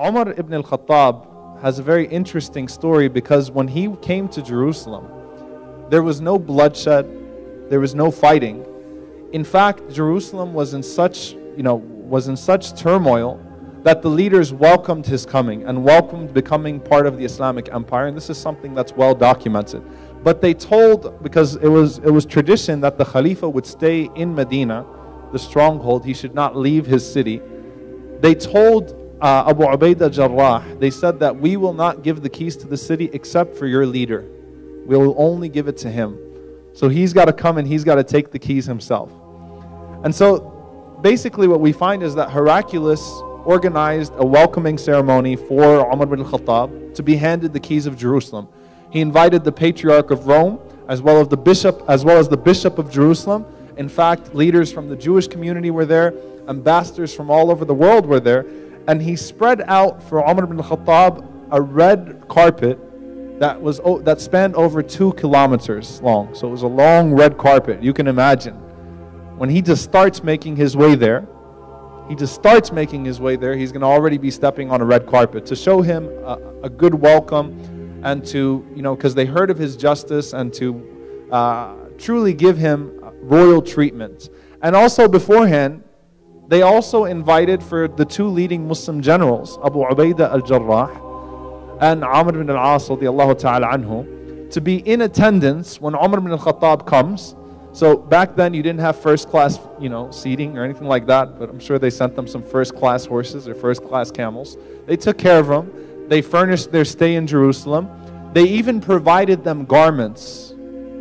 Umar ibn al-Khattab has a very interesting story, because when he came to Jerusalem, there was no bloodshed, there was no fighting. In fact, Jerusalem was in such turmoil that the leaders welcomed his coming and welcomed becoming part of the Islamic Empire, and this is something that's well documented. But they told, because it was tradition that the Khalifa would stay in Medina, the stronghold, he should not leave his city. They told Abu Ubaidah Jarrah, they said that we will not give the keys to the city except for your leader. We will only give it to him. So he's got to come and he's got to take the keys himself. And so basically what we find is that Heraclius organized a welcoming ceremony for Umar bin al-Khattab to be handed the keys of Jerusalem. He invited the Patriarch of Rome as well as the Bishop of Jerusalem. In fact, leaders from the Jewish community were there, ambassadors from all over the world were there, and he spread out for Umar bin al-Khattab a red carpet that spanned over 2 kilometers long. So it was a long red carpet. You can imagine. When he just starts making his way there, he's going to already be stepping on a red carpet to show him a good welcome, and to, because they heard of his justice, and to truly give him royal treatment. And also beforehand, they also invited for the 2 leading Muslim generals, Abu Ubaidah al-Jarrah and Amr ibn al-As radiyallahu ta'ala anhu, to be in attendance when Umar ibn al-Khattab comes. So back then you didn't have first class, seating or anything like that, but I'm sure they sent them some first class horses or first class camels. They took care of them. They furnished their stay in Jerusalem. They even provided them garments.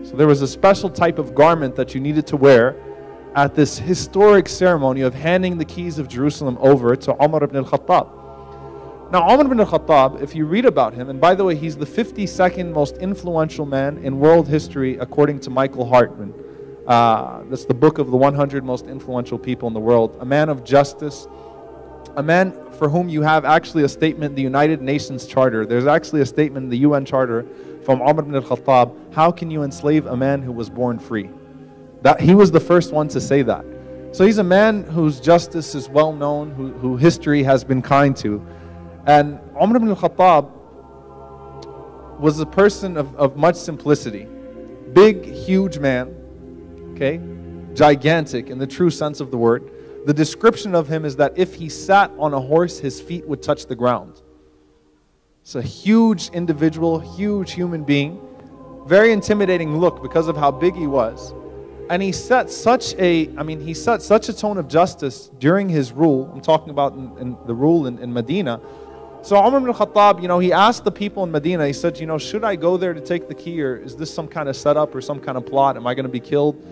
So there was a special type of garment that you needed to wear at this historic ceremony of handing the keys of Jerusalem over to Umar ibn al-Khattab. Now Umar ibn al-Khattab, if you read about him, and by the way, he's the 52nd most influential man in world history according to Michael Hartman. That's the book of the 100 most influential people in the world. A man of justice, a man for whom you have actually a statement in the United Nations Charter. There's actually a statement in the UN Charter from Umar ibn al-Khattab. How can you enslave a man who was born free? That he was the first one to say that. So he's a man whose justice is well known, who history has been kind to. And Umar ibn al-Khattab was a person of much simplicity. Big, huge man, okay? Gigantic in the true sense of the word. The description of him is that if he sat on a horse, his feet would touch the ground. It's a huge individual, huge human being. Very intimidating look because of how big he was. And he set such a tone of justice during his rule. I'm talking about in the rule in Medina. So Umar ibn al-Khattab, he asked the people in Medina, he said, should I go there to take the key, or is this some kind of setup or some kind of plot? Am I going to be killed?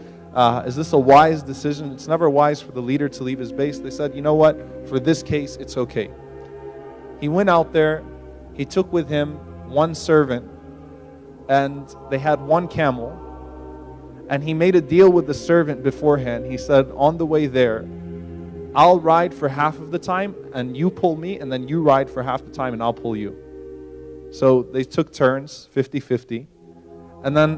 Is this a wise decision? It's never wise for the leader to leave his base. They said, you know what? For this case, it's okay. He went out there. He took with him 1 servant, and they had 1 camel. And he made a deal with the servant beforehand. He said, on the way there, I'll ride for half of the time, and you pull me, and then you ride for half the time, and I'll pull you. So they took turns, 50-50. And then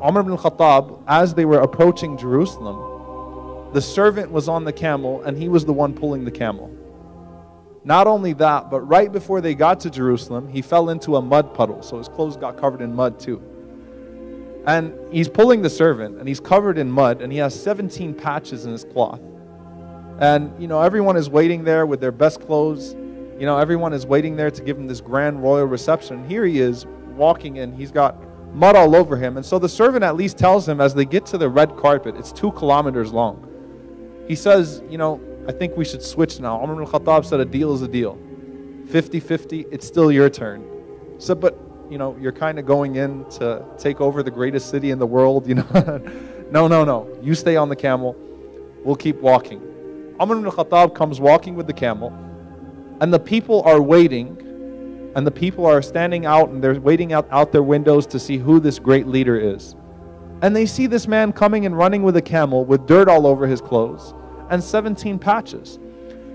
Umar ibn al-Khattab, as they were approaching Jerusalem, the servant was on the camel, and he was the one pulling the camel. Not only that, but right before they got to Jerusalem, he fell into a mud puddle, so his clothes got covered in mud too. And he's pulling the servant, and he's covered in mud, and he has 17 patches in his cloth. And, everyone is waiting there with their best clothes. Everyone is waiting there to give him this grand royal reception. Here he is walking in. He's got mud all over him. And so the servant at least tells him as they get to the red carpet, it's 2 kilometers long. He says, I think we should switch now. Umar ibn al-Khattab said a deal is a deal. 50-50, it's still your turn. So, but, you're kind of going in to take over the greatest city in the world, No. You stay on the camel. We'll keep walking. Umar ibn al-Khattab comes walking with the camel, and the people are waiting, and the people are standing out, and they're waiting out their windows to see who this great leader is. And they see this man coming and running with a camel with dirt all over his clothes and 17 patches.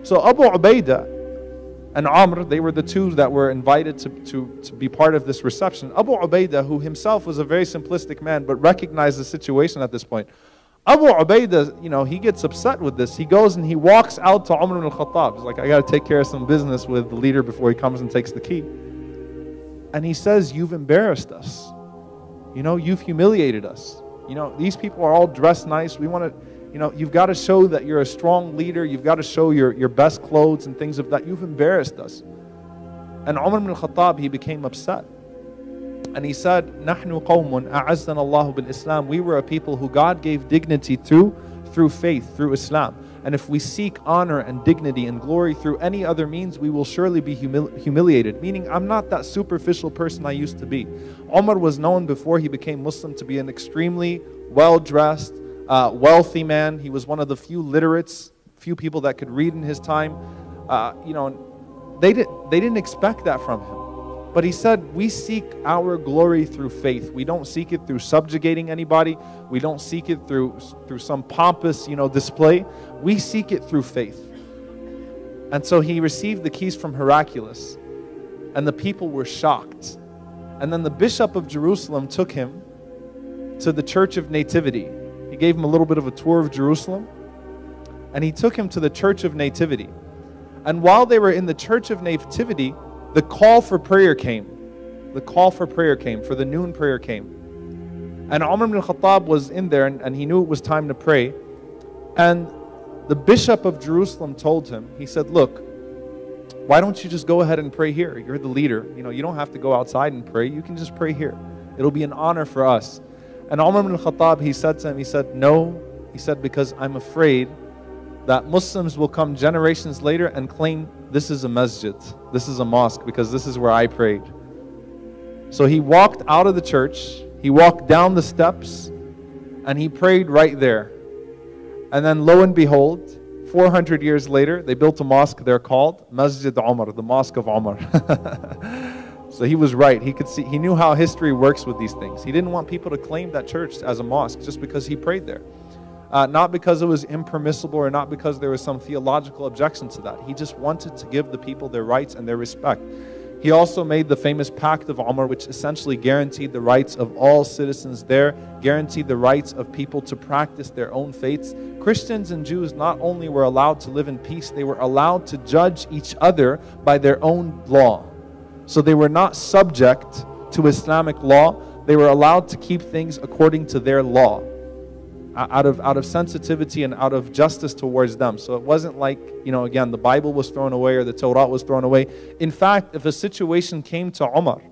So Abu Ubaidah and Amr, they were the 2 that were invited to be part of this reception. Abu Ubaidah, who himself was a very simplistic man but recognized the situation at this point, Abu Ubaidah, he gets upset with this. He goes and he walks out to Umar ibn al-Khattab. He's like, I got to take care of some business with the leader before he comes and takes the key. And he says, you've embarrassed us. You've humiliated us. These people are all dressed nice. We want to, you've got to show that you're a strong leader. You've got to show your best clothes and things of that. You've embarrassed us. And Umar ibn al-Khattab, he became upset. And he said, نَحْنُ قَوْمٌ أَعَزَّنَ اللَّهُ بِالْإِسْلَامِ. We were a people who God gave dignity through faith, through Islam. And if we seek honor and dignity and glory through any other means, we will surely be humiliated. Meaning, I'm not that superficial person I used to be. Umar was known before he became Muslim to be an extremely well-dressed, wealthy man. He was one of the few literates, few people that could read in his time. They didn't expect that from him. But he said, we seek our glory through faith. We don't seek it through subjugating anybody. We don't seek it through some pompous, display. We seek it through faith. And so he received the keys from Heraclius. And the people were shocked. And then the bishop of Jerusalem took him to the Church of Nativity. He gave him a little bit of a tour of Jerusalem. And he took him to the Church of Nativity. And while they were in the Church of Nativity, the call for prayer came. The call for prayer came, for the noon prayer came. And Umar ibn al-Khattab was in there and he knew it was time to pray. And the bishop of Jerusalem told him, he said, look, why don't you just go ahead and pray here? You're the leader. You don't have to go outside and pray. You can just pray here. It'll be an honor for us. And Umar ibn al-Khattab, he said to him, he said, no. He said, because I'm afraid that Muslims will come generations later and claim this is a masjid, this is a mosque, because this is where I prayed. So he walked out of the church, he walked down the steps, and he prayed right there. And then lo and behold, 400 years later, they built a mosque there called Masjid Umar, the Mosque of Umar. So he was right. He knew how history works with these things. He didn't want people to claim that church as a mosque just because he prayed there. Not because it was impermissible or not because there was some theological objection to that. He just wanted to give the people their rights and their respect. He also made the famous Pact of Umar, which essentially guaranteed the rights of all citizens there, guaranteed the rights of people to practice their own faiths. Christians and Jews not only were allowed to live in peace, they were allowed to judge each other by their own law. So they were not subject to Islamic law. They were allowed to keep things according to their law, out of sensitivity and out of justice towards them. So it wasn't like, again, the Bible was thrown away or the Torah was thrown away. In fact, if a situation came to Umar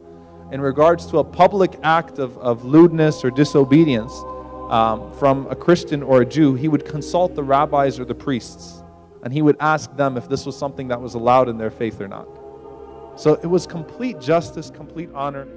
in regards to a public act of lewdness or disobedience from a Christian or a Jew, he would consult the rabbis or the priests, and he would ask them if this was something that was allowed in their faith or not. So it was complete justice, complete honor.